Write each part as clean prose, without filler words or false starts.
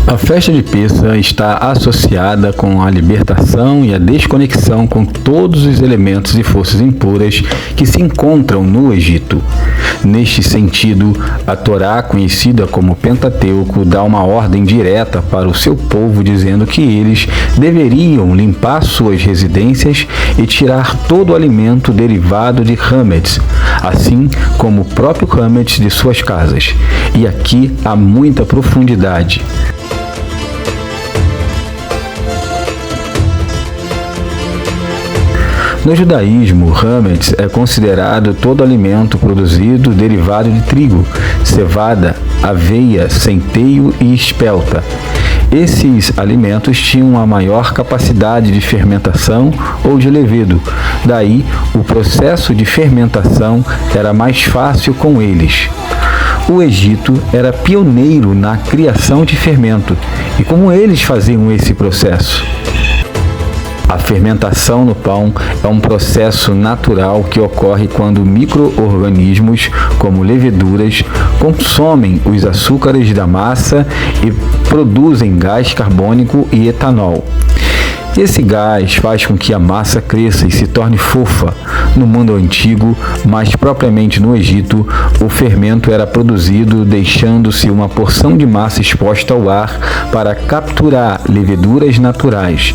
A festa de Pêssah está associada com a libertação e a desconexão com todos os elementos e forças impuras que se encontram no Egito. Neste sentido, a Torá, conhecida como Pentateuco, dá uma ordem direta para o seu povo dizendo que eles deveriam limpar suas residências e tirar todo o alimento derivado de hametz, assim como o próprio hametz de suas casas. E aqui há muita profundidade. No judaísmo, hametz é considerado todo alimento produzido derivado de trigo, cevada, aveia, centeio e espelta. Esses alimentos tinham uma maior capacidade de fermentação ou de levedo, daí o processo de fermentação era mais fácil com eles. O Egito era pioneiro na criação de fermento. E como eles faziam esse processo? A fermentação no pão é um processo natural que ocorre quando micro-organismos, como leveduras, consomem os açúcares da massa e produzem gás carbônico e etanol. Esse gás faz com que a massa cresça e se torne fofa. No mundo antigo, mais propriamente no Egito, o fermento era produzido deixando-se uma porção de massa exposta ao ar para capturar leveduras naturais.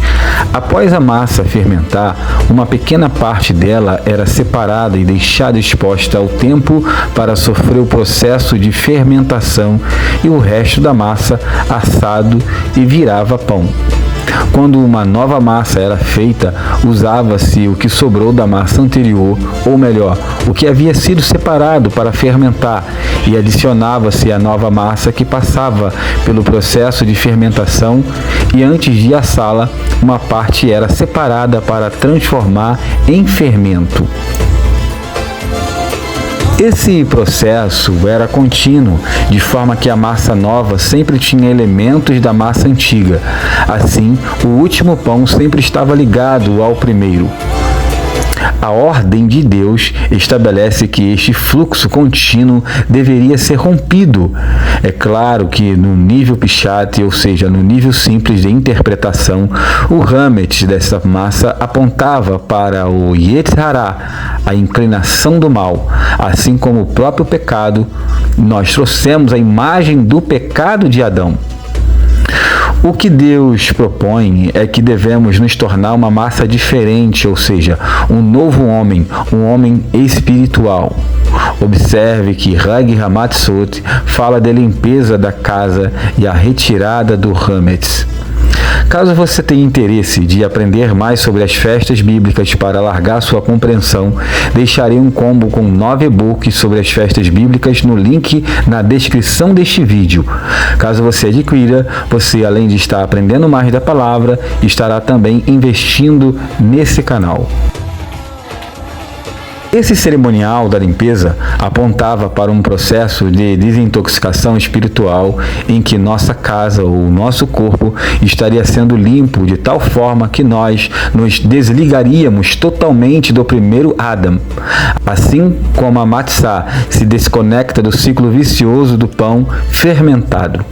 Após a massa fermentar, uma pequena parte dela era separada e deixada exposta ao tempo para sofrer o processo de fermentação e o resto da massa assado e virava pão. Quando uma nova massa era feita, usava-se o que sobrou da massa anterior, ou melhor, o que havia sido separado para fermentar, e adicionava-se a nova massa que passava pelo processo de fermentação, e antes de assá-la, uma parte era separada para transformar em fermento. Esse processo era contínuo, de forma que a massa nova sempre tinha elementos da massa antiga. Assim, o último pão sempre estava ligado ao primeiro. A ordem de Deus estabelece que este fluxo contínuo deveria ser rompido. É claro que no nível Pshat, ou seja, no nível simples de interpretação, o hametz dessa massa apontava para o Yetzer Hara, a inclinação do mal. Assim como o próprio pecado, nós trouxemos a imagem do pecado de Adão. O que Deus propõe é que devemos nos tornar uma massa diferente, ou seja, um novo homem, um homem espiritual. Observe que Hag Hamatzot fala da limpeza da casa e a retirada do hametz. Caso você tenha interesse de aprender mais sobre as festas bíblicas para alargar sua compreensão, deixarei um combo com 9 e-books sobre as festas bíblicas no link na descrição deste vídeo. Caso você adquira, você, além de estar aprendendo mais da palavra, estará também investindo nesse canal. Esse cerimonial da limpeza apontava para um processo de desintoxicação espiritual em que nossa casa ou nosso corpo estaria sendo limpo de tal forma que nós nos desligaríamos totalmente do primeiro Adão. Assim como a matzá se desconecta do ciclo vicioso do pão fermentado.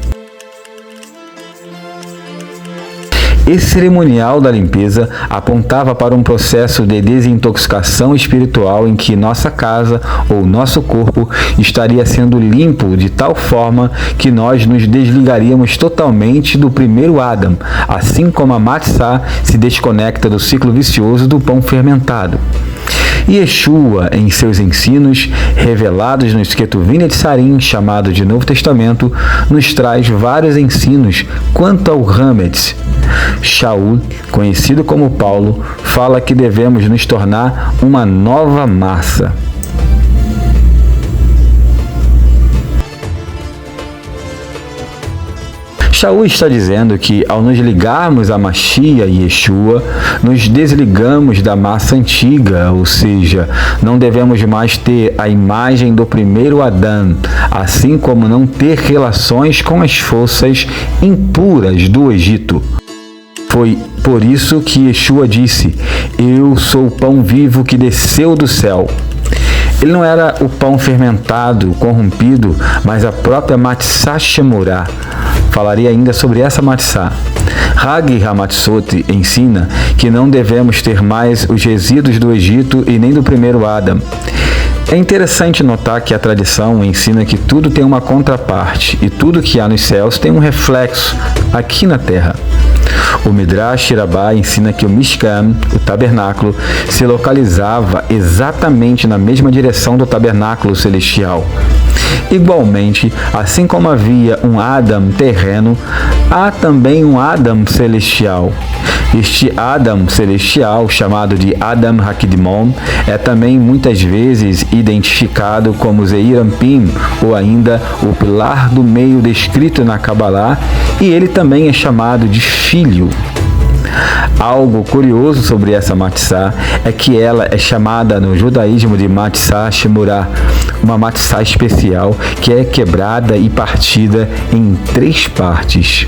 Esse cerimonial da limpeza apontava para um processo de desintoxicação espiritual em que nossa casa ou nosso corpo estaria sendo limpo de tal forma que nós nos desligaríamos totalmente do primeiro Adão, assim como a matzá se desconecta do ciclo vicioso do pão fermentado. Yeshua, em seus ensinos, revelados no Ketuvim Netzarim, chamado de Novo Testamento, nos traz vários ensinos quanto ao hametz. Shaul, conhecido como Paulo, fala que devemos nos tornar uma nova massa. Shaul está dizendo que, ao nos ligarmos a Mashiach e Yeshua, nos desligamos da massa antiga, ou seja, não devemos mais ter a imagem do primeiro Adão, assim como não ter relações com as forças impuras do Egito. Foi por isso que Yeshua disse: "Eu sou o pão vivo que desceu do céu." Ele não era o pão fermentado, corrompido, mas a própria Matzah Shemurah, falarei ainda sobre essa matzá. Hag Hamatzot ensina que não devemos ter mais os resíduos do Egito e nem do primeiro Adam. É interessante notar que a tradição ensina que tudo tem uma contraparte e tudo que há nos céus tem um reflexo aqui na terra. O Midrash Rabbah ensina que o Mishkan, o tabernáculo, se localizava exatamente na mesma direção do tabernáculo celestial. Igualmente, assim como havia um Adam terreno, há também um Adam celestial. Este Adam celestial, chamado de Adam Hakidmon, é também muitas vezes identificado como Zeir Anpin, ou ainda o pilar do meio descrito na Kabbalah, e ele também é chamado de filho. Algo curioso sobre essa matzá é que ela é chamada no judaísmo de matzá shemurah, uma matzá especial que é quebrada e partida em 3 partes.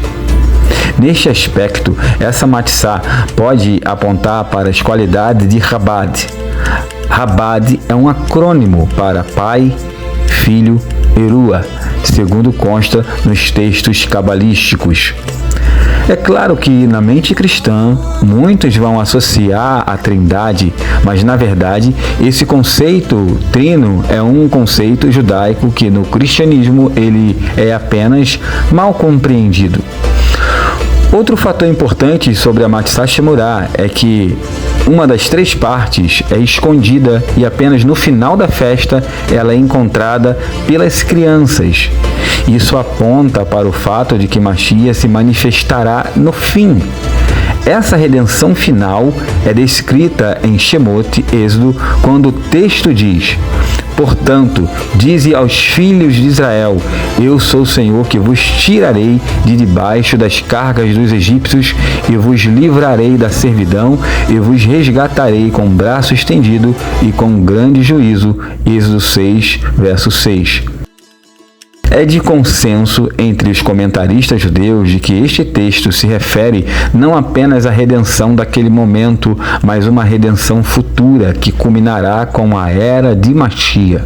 Neste aspecto, essa matzá pode apontar para as qualidades de Chabad. Chabad é um acrônimo para Pai, Filho e Ruah, segundo consta nos textos cabalísticos. É claro que na mente cristã muitos vão associar a Trindade, mas na verdade esse conceito trino é um conceito judaico que no cristianismo ele é apenas mal compreendido. Outro fator importante sobre a Matzah Shemurah é que uma das 3 partes é escondida e apenas no final da festa ela é encontrada pelas crianças. Isso aponta para o fato de que Mashiach se manifestará no fim. Essa redenção final é descrita em Shemot, Êxodo, quando o texto diz: portanto, dize aos filhos de Israel, eu sou o Senhor que vos tirarei de debaixo das cargas dos egípcios e vos livrarei da servidão e vos resgatarei com o braço estendido e com grande juízo. Êxodo 6, verso 6. É de consenso entre os comentaristas judeus de que este texto se refere não apenas à redenção daquele momento, mas uma redenção futura que culminará com a era de Mashiach.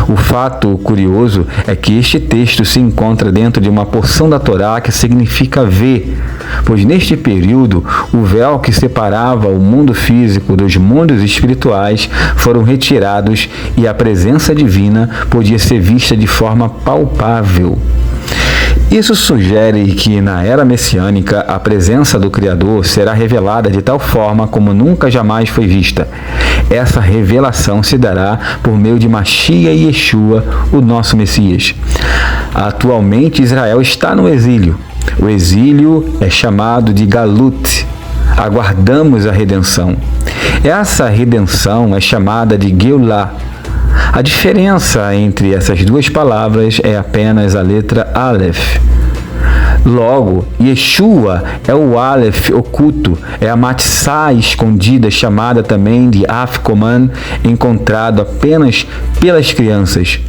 O fato curioso é que este texto se encontra dentro de uma porção da Torá que significa ver, pois neste período o véu que separava o mundo físico dos mundos espirituais foram retirados e a presença divina podia ser vista de forma palpável. Isso sugere que na era messiânica a presença do Criador será revelada de tal forma como nunca jamais foi vista. Essa revelação se dará por meio de Mashiach e Yeshua, o nosso Messias. Atualmente Israel está no exílio. O exílio é chamado de Galut. Aguardamos a redenção. Essa redenção é chamada de Geulah. A diferença entre essas 2 palavras é apenas a letra Aleph. Logo, Yeshua é o Aleph oculto, é a matzá escondida, chamada também de Afikoman, encontrado apenas pelas crianças.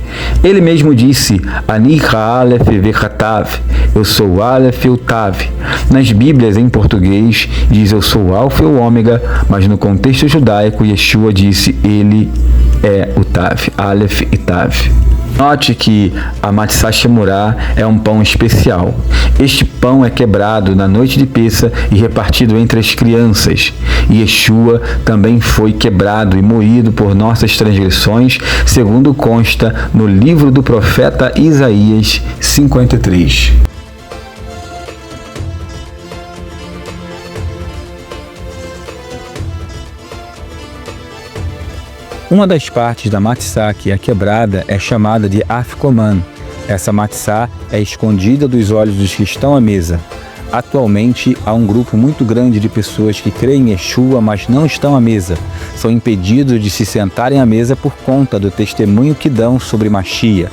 Ele mesmo disse, Ani ha'Aleph ve'Hatav, eu sou o Aleph e o Tav. Nas Bíblias em português diz eu sou o Alfa e o Ômega, mas no contexto judaico Yeshua disse ele é o Tav, Aleph e Tav. Note que a Matzah Shemurah é um pão especial. Este pão é quebrado na noite de Pessa e repartido entre as crianças. Yeshua também foi quebrado e moído por nossas transgressões, segundo consta no livro do profeta Isaías 53. Uma das partes da matzá que é quebrada é chamada de Afikoman. Essa matzá é escondida dos olhos dos que estão à mesa. Atualmente, há um grupo muito grande de pessoas que creem em Yeshua, mas não estão à mesa. São impedidos de se sentarem à mesa por conta do testemunho que dão sobre Mashiach.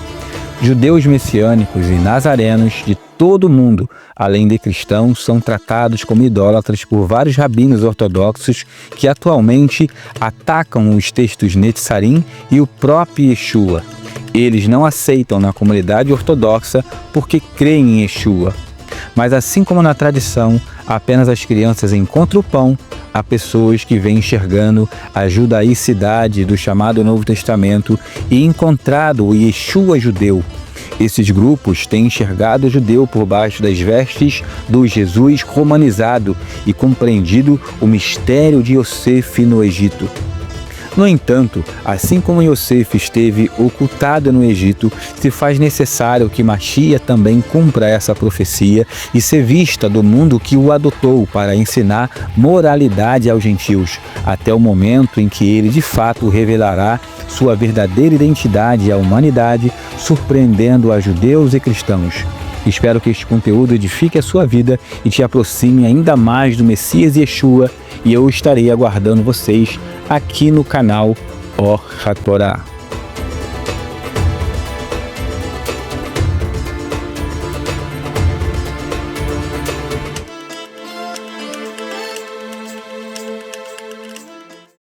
Judeus messiânicos e nazarenos de todo o mundo, além de cristãos, são tratados como idólatras por vários rabinos ortodoxos que atualmente atacam os textos Netzarim e o próprio Yeshua. Eles não aceitam na comunidade ortodoxa porque creem em Yeshua. Mas assim como na tradição, apenas as crianças encontram o pão, há pessoas que vêm enxergando a judaicidade do chamado Novo Testamento e encontrado o Yeshua judeu. Esses grupos têm enxergado o judeu por baixo das vestes do Jesus romanizado e compreendido o mistério de Yosef no Egito. No entanto, assim como Yosef esteve ocultado no Egito, se faz necessário que Machia também cumpra essa profecia e se vista do mundo que o adotou para ensinar moralidade aos gentios, até o momento em que ele de fato revelará sua verdadeira identidade à humanidade, surpreendendo a judeus e cristãos. Espero que este conteúdo edifique a sua vida e te aproxime ainda mais do Messias Yeshua, e eu estarei aguardando vocês aqui no canal Or HaTorah.